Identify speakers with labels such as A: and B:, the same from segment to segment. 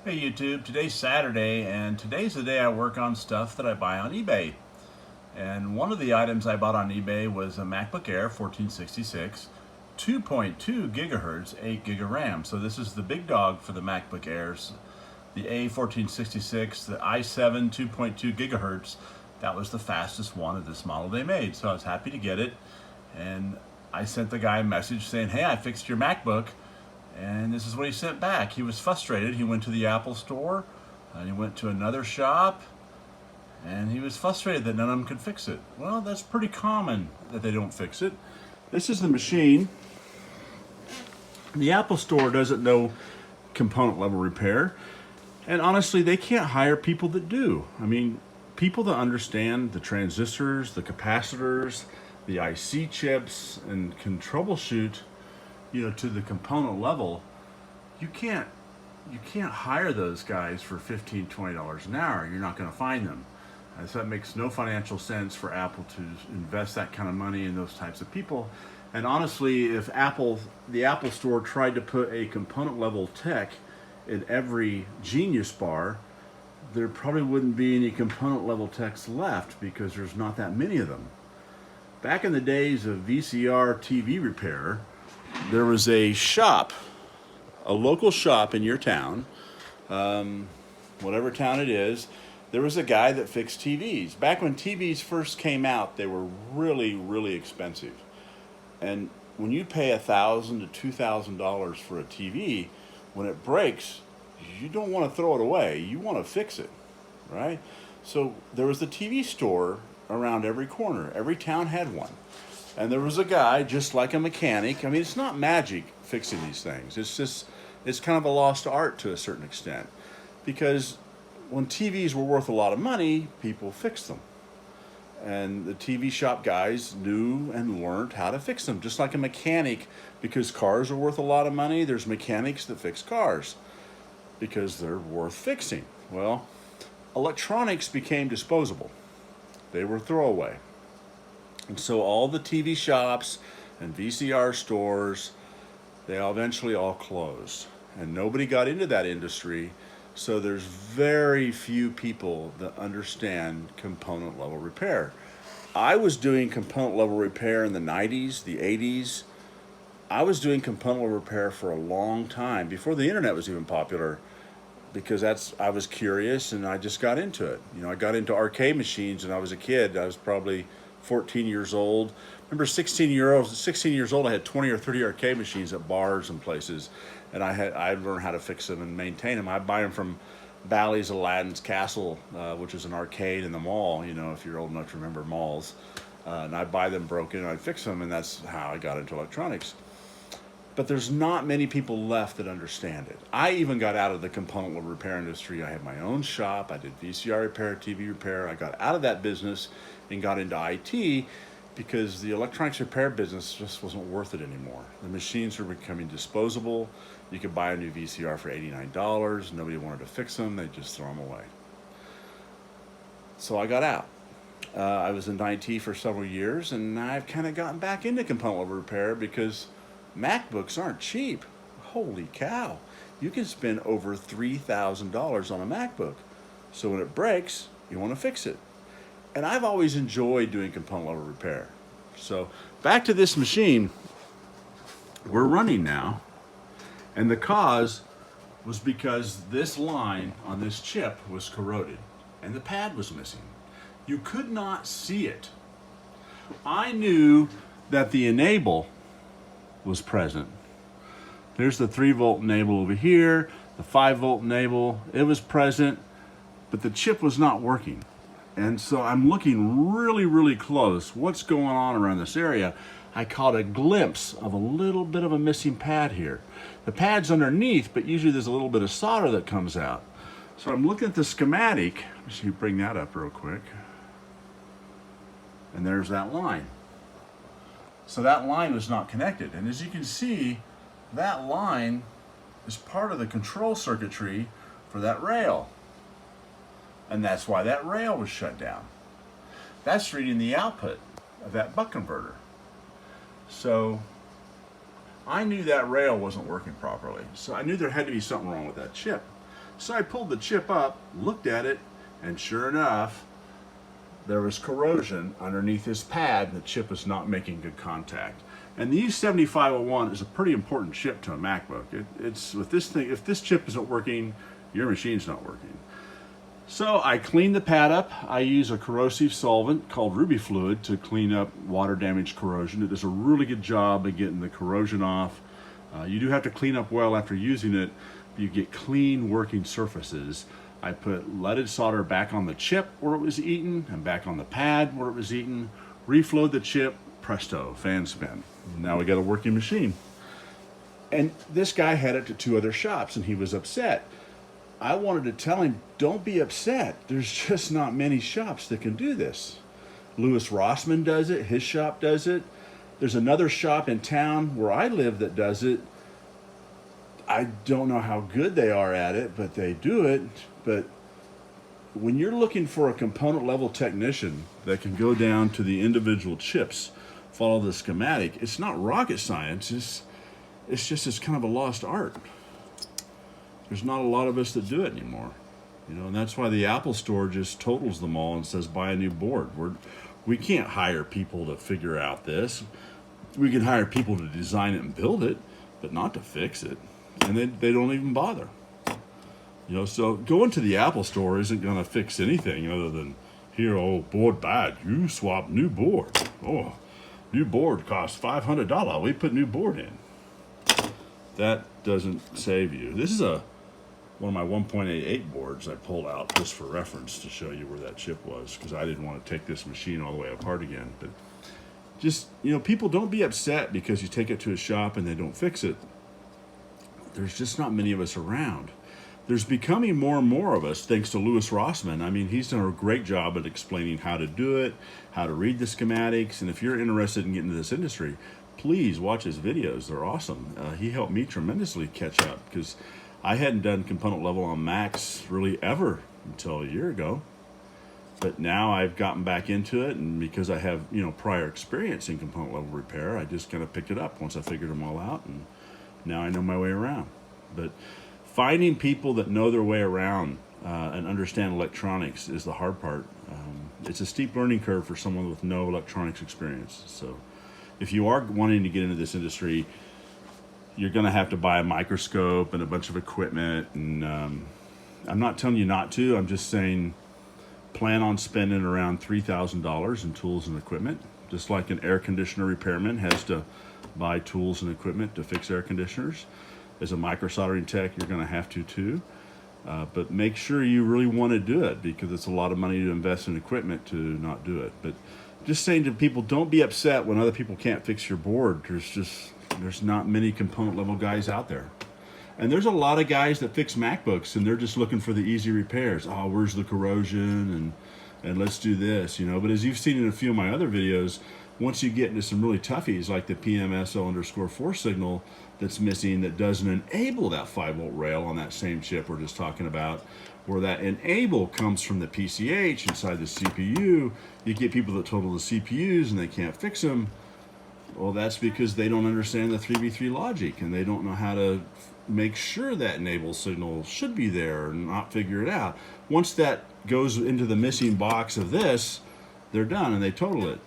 A: Hey YouTube, today's Saturday and today's the day I work on stuff that I buy on eBay. And one of the items I bought on eBay was a MacBook Air 1466, 2.2 gigahertz, 8 gig of RAM. So this is the big dog for the MacBook Airs. The A1466, the i7 2.2 gigahertz, that was the fastest one of this model they made. So I was happy to get it. And I sent the guy a message saying, hey, I fixed your MacBook. And this is what he sent back. He was frustrated. He went to the Apple store, and he went to another shop, and he was frustrated that none of them could fix it. Well, that's pretty common that they don't fix it. This is the machine. The Apple store doesn't know component level repair, and honestly, they can't hire people that do. I mean, people that understand the transistors, the capacitors, the IC chips, and can troubleshoot to the component level. You can't hire those guys for $15-20 an hour. You're not going to find them. And so that makes no financial sense for Apple to invest that kind of money in those types of people. And honestly, if the Apple store tried to put a component level tech in every Genius bar, there probably wouldn't be any component level techs left because there's not that many of them. Back in the days of VCR TV repair, there was a shop, a local shop in your town, whatever town it is. There was a guy that fixed TVs. Back when TVs first came out, they were really, really expensive. And when you pay $1,000 to $2,000 for a TV, when it breaks, you don't want to throw it away. You want to fix it, right? So there was a TV store around every corner. Every town had one. And there was a guy, just like a mechanic. I mean, it's not magic fixing these things. It's kind of a lost art to a certain extent. Because when TVs were worth a lot of money, people fixed them. And the TV shop guys knew and learned how to fix them, just like a mechanic. Because cars are worth a lot of money, there's mechanics that fix cars because they're worth fixing. Well, electronics became disposable. They were throwaway. And so all the TV shops and VCR stores, they eventually all closed. And nobody got into that industry, so there's very few people that understand component level repair. I was doing component level repair in the 90s, the 80s. I was doing component level repair for a long time, before the internet was even popular, because I was curious and I just got into it. I got into arcade machines when I was a kid. I was probably 14 years old. Remember 16 years old, I had 20 or 30 arcade machines at bars and places, and I learned how to fix them and maintain them. I buy them from Bally's Aladdin's Castle, which is an arcade in the mall, if you're old enough to remember malls. And I'd buy them broken and I'd fix them, and that's how I got into electronics. But there's not many people left that understand it. I even got out of the component level repair industry. I had my own shop. I did VCR repair, TV repair. I got out of that business and got into IT because the electronics repair business just wasn't worth it anymore. The machines were becoming disposable. You could buy a new VCR for $89. Nobody wanted to fix them. They'd just throw them away. So I got out. I was in IT for several years, and I've kind of gotten back into component level repair because MacBooks aren't cheap. Holy cow. You can spend over $3,000 on a MacBook. So when it breaks, you want to fix it. And I've always enjoyed doing component level repair. So back to this machine. We're running now. And the cause was because this line on this chip was corroded and the pad was missing. You could not see it. I knew that the enable was present. There's the 3-volt enable over here, the 5-volt enable, it was present, but the chip was not working. And so I'm looking really, really close. What's going on around this area? I caught a glimpse of a little bit of a missing pad here. The pad's underneath, but usually there's a little bit of solder that comes out. So I'm looking at the schematic. Let's see, bring that up real quick. And there's that line. So that line was not connected. And as you can see, that line is part of the control circuitry for that rail. And that's why that rail was shut down. That's reading the output of that buck converter. So I knew that rail wasn't working properly. So I knew there had to be something wrong with that chip. So I pulled the chip up, looked at it, and sure enough, there was corrosion underneath this pad and the chip was not making good contact. And the E7501 is a pretty important chip to a MacBook. It's with this thing, if this chip isn't working, your machine's not working. So I cleaned the pad up. I use a corrosive solvent called Ruby Fluid to clean up water damage corrosion. It does a really good job of getting the corrosion off. You do have to clean up well after using it. You get clean working surfaces. I put leaded solder back on the chip where it was eaten and back on the pad where it was eaten. Reflowed the chip, presto, fan spin. Now we got a working machine. And this guy had it to 2 other shops and he was upset. I wanted to tell him, don't be upset. There's just not many shops that can do this. Louis Rossmann does it, his shop does it. There's another shop in town where I live that does it. I don't know how good they are at it, but they do it. But when you're looking for a component level technician that can go down to the individual chips, follow the schematic, it's not rocket science. It's kind of a lost art. There's not a lot of us that do it anymore. You know, and that's why the Apple Store just totals them all and says buy a new board. We can't hire people to figure out this. We can hire people to design it and build it, but not to fix it. And they don't even bother. You know, so going to the Apple Store isn't going to fix anything other than, here, oh, board bad, you swap new board. Oh, new board costs $500. We put new board in. That doesn't save you. This is one of my 1.88 boards I pulled out just for reference to show you where that chip was, because I didn't want to take this machine all the way apart again. But just, you know, people, don't be upset because you take it to a shop and they don't fix it. There's just not many of us around. There's becoming more and more of us thanks to Louis Rossmann. I mean, he's done a great job at explaining how to do it, how to read the schematics, and if you're interested in getting into this industry, please watch his videos. They're awesome. He helped me tremendously catch up because I hadn't done component level on Macs really ever until a year ago. But now I've gotten back into it, and because I have, you know, prior experience in component level repair, I just kind of picked it up once I figured them all out, and now I know my way around. But finding people that know their way around and understand electronics is the hard part. It's a steep learning curve for someone with no electronics experience. So if you are wanting to get into this industry, you're going to have to buy a microscope and a bunch of equipment. And I'm not telling you not to. I'm just saying plan on spending around $3,000 in tools and equipment. Just like an air conditioner repairman has to buy tools and equipment to fix air conditioners. As a micro soldering tech, you're going to have to too. But make sure you really want to do it, because it's a lot of money to invest in equipment to not do it. But just saying to people, don't be upset when other people can't fix your board. There's not many component level guys out there. And there's a lot of guys that fix MacBooks and they're just looking for the easy repairs. Oh, where's the corrosion and let's do this, you know. But as you've seen in a few of my other videos, once you get into some really toughies like the PMSL_4 signal that's missing, that doesn't enable that 5-volt rail on that same chip we're just talking about, where that enable comes from the PCH inside the CPU, you get people that total the CPUs and they can't fix them. Well, that's because they don't understand the 3v3 logic and they don't know how to make sure that enable signal should be there and not figure it out. Once that goes into the missing box of this, they're done and they total it.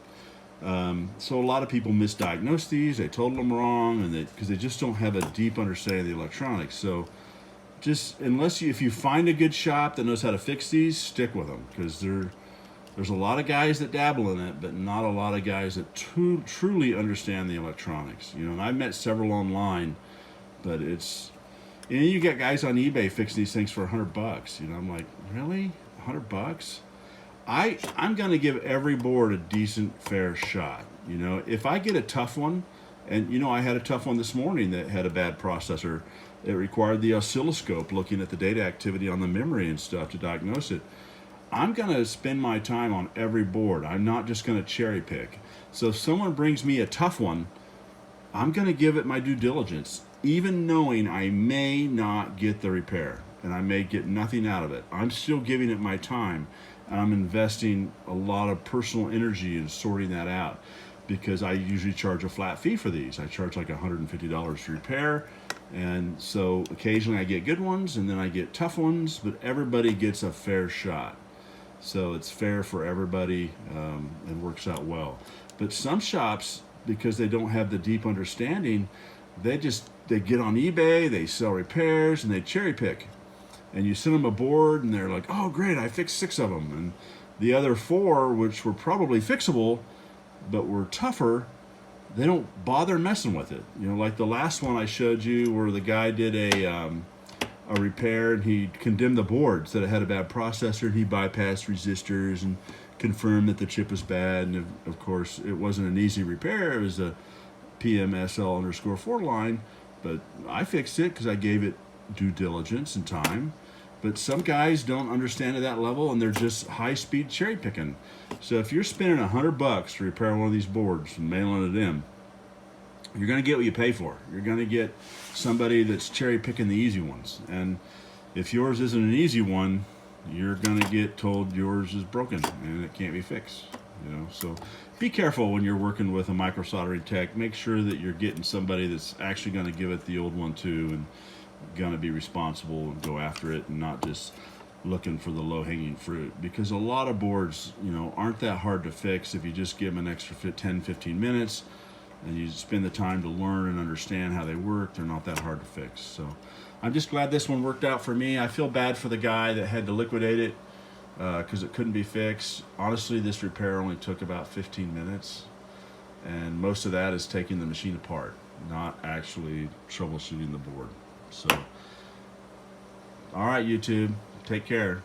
A: So a lot of people misdiagnose these, they total them wrong, and because they just don't have a deep understanding of the electronics. So just if you find a good shop that knows how to fix these, stick with them, because there's a lot of guys that dabble in it, but not a lot of guys that truly understand the electronics. You know, and I've met several online, but you got guys on eBay fixing these things for $100. You know, I'm like, really? $100? I'm going to give every board a decent, fair shot. You know, if I get a tough one, and you know, I had a tough one this morning that had a bad processor. It required the oscilloscope looking at the data activity on the memory and stuff to diagnose it. I'm going to spend my time on every board. I'm not just going to cherry pick. So if someone brings me a tough one, I'm going to give it my due diligence, even knowing I may not get the repair and I may get nothing out of it. I'm still giving it my time. I'm investing a lot of personal energy in sorting that out, because I usually charge a flat fee for these. I charge like $150 for repair, And so occasionally I get good ones and then I get tough ones, but everybody gets a fair shot. So it's fair for everybody and works out well. But some shops, because they don't have the deep understanding, they get on eBay, they sell repairs, and they cherry pick. And you send them a board and they're like, oh great, I fixed 6 of them. And the other 4, which were probably fixable, but were tougher, they don't bother messing with it. You know, like the last one I showed you where the guy did a repair and he condemned the boards that it had a bad processor, and he bypassed resistors and confirmed that the chip was bad. And of course, it wasn't an easy repair. It was a PMSL_4 line, but I fixed it because I gave it due diligence and time. But some guys don't understand at that level, and they're just high-speed cherry picking. So if you're spending $100 to repair one of these boards and mailing it in, you're going to get what you pay for. You're going to get somebody that's cherry picking the easy ones. And if yours isn't an easy one, you're going to get told yours is broken and it can't be fixed. You know, so be careful when you're working with a micro soldering tech. Make sure that you're getting somebody that's actually going to give it the old one too, and going to be responsible and go after it, and not just looking for the low-hanging fruit. Because a lot of boards, you know, aren't that hard to fix if you just give them an extra 10-15 minutes and you spend the time to learn and understand how they work. They're not that hard to fix. So I'm just glad this one worked out for me. I feel bad for the guy that had to liquidate it because it couldn't be fixed. Honestly, this repair only took about 15 minutes, and most of that is taking the machine apart, not actually troubleshooting the board. So, all right, YouTube, take care.